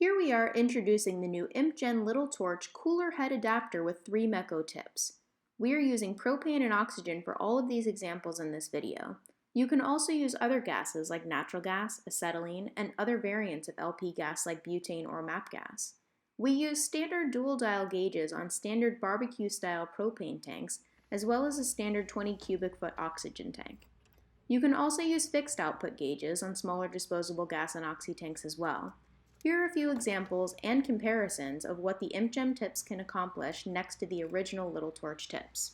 Here we are introducing the new ImpGen Little Torch cooler head adapter with 3 Meco tips. We are using propane and oxygen for all of these examples in this video. You can also use other gases like natural gas, acetylene, and other variants of LP gas like butane or MAP gas. We use standard dual dial gauges on standard barbecue-style propane tanks, as well as a standard 20 cubic foot oxygen tank. You can also use fixed output gauges on smaller disposable gas and oxy tanks as well. Here are a few examples and comparisons of what the ImpGen tips can accomplish next to the original Little Torch tips.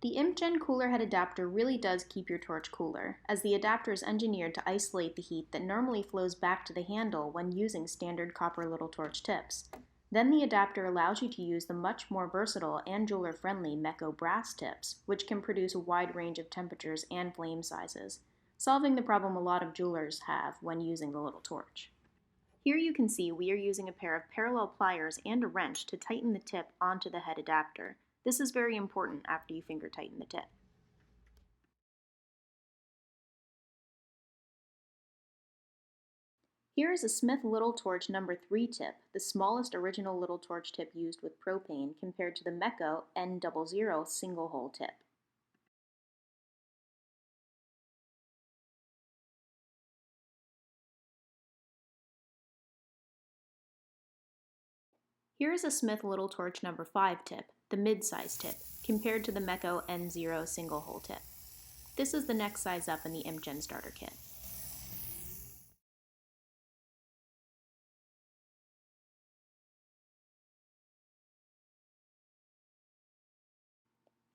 The ImpGen cooler head adapter really does keep your torch cooler, as the adapter is engineered to isolate the heat that normally flows back to the handle when using standard copper Little Torch tips. Then the adapter allows you to use the much more versatile and jeweler-friendly Meco brass tips, which can produce a wide range of temperatures and flame sizes, solving the problem a lot of jewelers have when using the Little Torch. Here you can see we are using a pair of parallel pliers and a wrench to tighten the tip onto the head adapter. This is very important after you finger tighten the tip. Here is a Smith Little Torch number 3 tip, the smallest original Little Torch tip used with propane compared to the Meco N00 single hole tip. Here is a Smith Little Torch number 5 tip, the mid-size tip, compared to the Meco N0 single hole tip. This is the next size up in the ImpGen starter kit.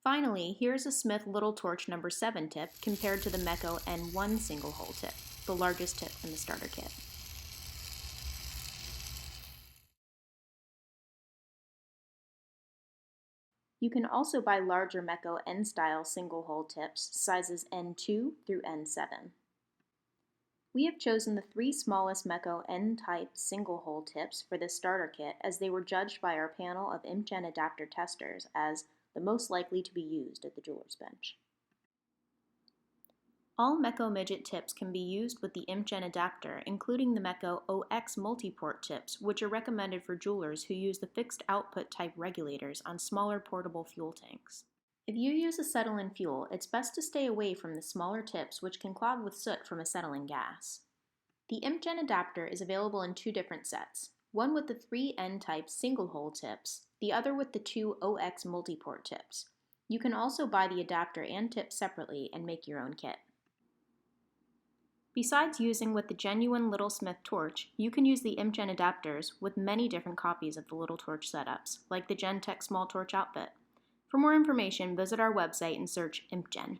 Finally, here is a Smith Little Torch number 7 tip compared to the Meco N1 single hole tip, the largest tip in the starter kit. You can also buy larger Meco N-style single-hole tips, sizes N2 through N7. We have chosen the 3 smallest Meco N-type single-hole tips for this starter kit as they were judged by our panel of ImpGen adapter testers as the most likely to be used at the jeweler's bench. All Meco Midget tips can be used with the ImpGen adapter, including the Meco OX multi-port tips, which are recommended for jewelers who use the fixed output type regulators on smaller portable fuel tanks. If you use acetylene fuel, it's best to stay away from the smaller tips which can clog with soot from acetylene gas. The ImpGen adapter is available in 2 different sets, one with the 3 N-type single-hole tips, the other with the 2 OX multi-port tips. You can also buy the adapter and tips separately and make your own kit. Besides using with the genuine Little Smith torch, you can use the ImpGen adapters with many different copies of the Little Torch setups, like the GenTech Small Torch outfit. For more information, visit our website and search ImpGen.